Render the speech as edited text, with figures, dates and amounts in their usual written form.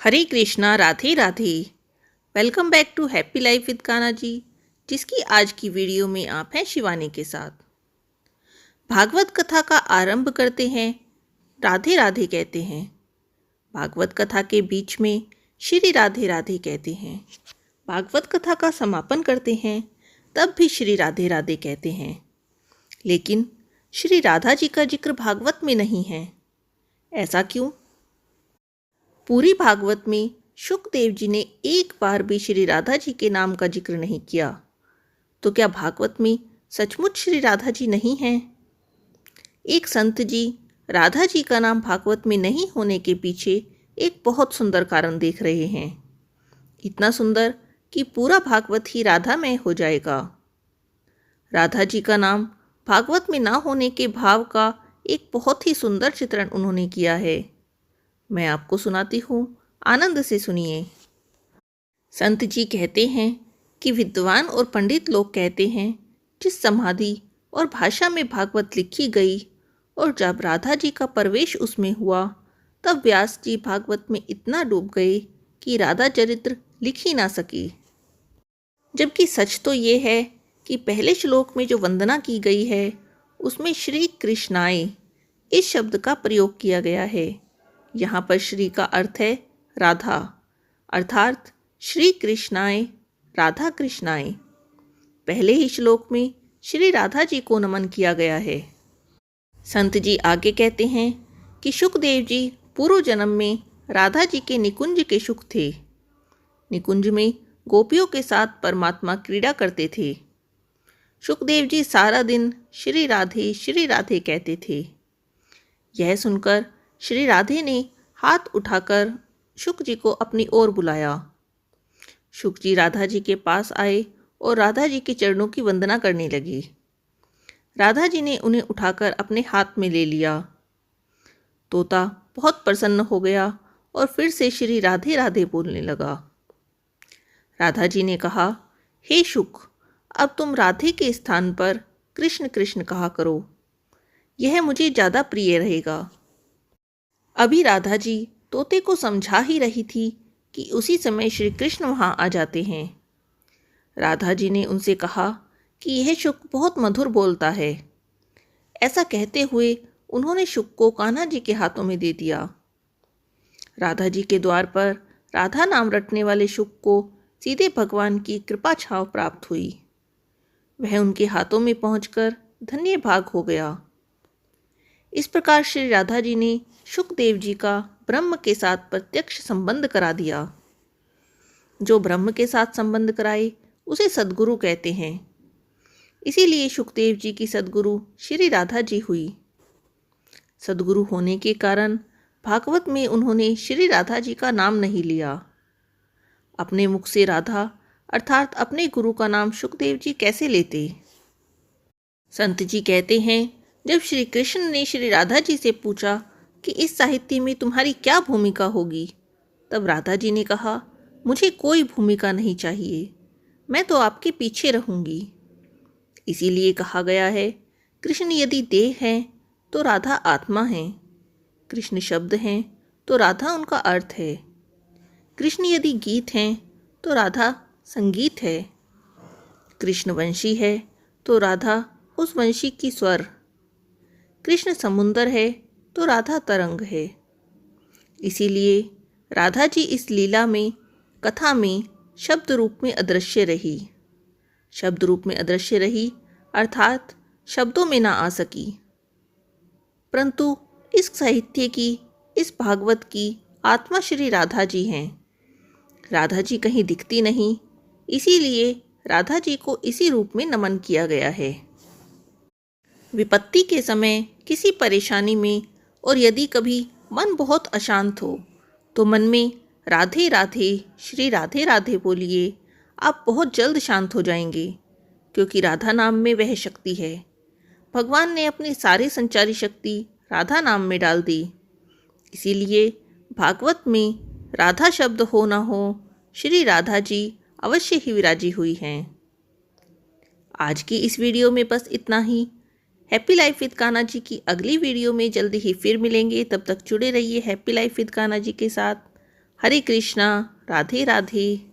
Hare Krishna, Radhe Radhe. Welcome back to happy life with Kanha ji, जिसकी आज की वीडियो में आप हैं शिवानी के साथ। भागवत कथा का आरंभ करते हैं, राधे राधे कहते हैं। भागवत कथा के बीच में श्री राधे राधे कहते हैं। भागवत कथा का समापन करते हैं, तब भी श्री राधे राधे कहते हैं। लेकिन श्री राधा जी का जिक्र भागवत में नहीं है। ऐसा क्यों? पूरी भागवत में शुकदेव जी ने एक बार भी श्री राधा जी के नाम का जिक्र नहीं किया। तो क्या भागवत में सचमुच श्री राधा जी नहीं हैं? एक संत जी राधा जी का नाम भागवत में नहीं होने के पीछे एक बहुत सुंदर कारण देख रहे हैं। इतना सुंदर कि पूरा भागवत ही राधामय हो जाएगा। राधा जी का नाम भागवत में ना होने के भाव का एक बहुत ही सुंदर चित्रण उन्होंने किया है। मैं आपको सुनाती हूँ, आनंद से सुनिए। संत जी कहते हैं कि विद्वान और पंडित लोग कहते हैं, जिस समाधि और भाषा में भागवत लिखी गई और जब राधा जी का प्रवेश उसमें हुआ, तब व्यास जी भागवत में इतना डूब गए कि राधा चरित्र लिख ही ना सके। जबकि सच तो ये है कि पहले श्लोक में जो वंदना की गई है, उसमें श्री कृष्णाय इस शब्द का प्रयोग किया गया है। यहाँ पर श्री का अर्थ है राधा, अर्थात श्री कृष्णाय, राधा कृष्णाय। पहले ही श्लोक में श्री राधा जी को नमन किया गया है। संत जी आगे कहते हैं कि शुकदेव जी पूर्व जन्म में राधा जी के निकुंज के शुक थे। निकुंज में गोपियों के साथ परमात्मा क्रीड़ा करते थे। शुकदेव जी सारा दिन श्री राधे कहते थे। यह सुनकर श्री राधे ने हाथ उठाकर शुक जी को अपनी ओर बुलाया। शुक जी राधा जी के पास आए और राधा जी के चरणों की वंदना करने लगी। राधा जी ने उन्हें उठाकर अपने हाथ में ले लिया। तोता बहुत प्रसन्न हो गया और फिर से श्री राधे राधे बोलने लगा। राधा जी ने कहा, हे शुक, अब तुम राधे के स्थान पर कृष्ण कृष्ण कहा करो। यह मुझे ज़्यादा प्रिय रहेगा। अभी राधा जी तोते को समझा ही रही थी कि उसी समय श्री कृष्ण वहाँ आ जाते हैं। राधा जी ने उनसे कहा कि यह शुक बहुत मधुर बोलता है। ऐसा कहते हुए उन्होंने शुक को कान्हा जी के हाथों में दे दिया। राधा जी के द्वार पर राधा नाम रटने वाले शुक को सीधे भगवान की कृपा छांव प्राप्त हुई। वह उनके हाथों में पहुंचकर धन्य भाग हो गया। इस प्रकार श्री राधा जी ने शुकदेव जी का ब्रह्म के साथ प्रत्यक्ष संबंध करा दिया। जो ब्रह्म के साथ संबंध कराए उसे सद्गुरु कहते हैं। इसीलिए शुकदेव जी की सद्गुरु श्री राधा जी हुई। सद्गुरु होने के कारण भागवत में उन्होंने श्री राधा जी का नाम नहीं लिया। अपने मुख से राधा अर्थात अपने गुरु का नाम शुकदेव जी कैसे लेते? संत जी कहते हैं, जब श्री कृष्ण ने श्री राधा जी से पूछा कि इस साहित्य में तुम्हारी क्या भूमिका होगी, तब राधा जी ने कहा, मुझे कोई भूमिका नहीं चाहिए, मैं तो आपके पीछे रहूंगी। इसीलिए कहा गया है, कृष्ण यदि देह है तो राधा आत्मा है, कृष्ण शब्द हैं तो राधा उनका अर्थ है, कृष्ण यदि गीत हैं तो राधा संगीत है, कृष्ण वंशी है तो राधा उस वंशी की स्वर, कृष्ण समुंदर है तो राधा तरंग है। इसीलिए राधा जी इस लीला में, कथा में शब्द रूप में अदृश्य रही। शब्द रूप में अदृश्य रही अर्थात शब्दों में ना आ सकी। परंतु इस साहित्य की, इस भागवत की आत्मा श्री राधा जी हैं। राधा जी कहीं दिखती नहीं, इसीलिए राधा जी को इसी रूप में नमन किया गया है। विपत्ति के समय, किसी परेशानी में, और यदि कभी मन बहुत अशांत हो तो मन में राधे राधे, श्री राधे राधे बोलिए, आप बहुत जल्द शांत हो जाएंगे, क्योंकि राधा नाम में वह शक्ति है। भगवान ने अपनी सारी संचारी शक्ति राधा नाम में डाल दी। इसीलिए भागवत में राधा शब्द हो ना हो, श्री राधा जी अवश्य ही विराजी हुई हैं। आज की इस वीडियो में बस इतना ही। हैप्पी लाइफ विद कान्हा जी की अगली वीडियो में जल्दी ही फिर मिलेंगे। तब तक जुड़े रहिए हैप्पी लाइफ विद कान्हा जी के साथ। हरे कृष्णा, राधे राधे।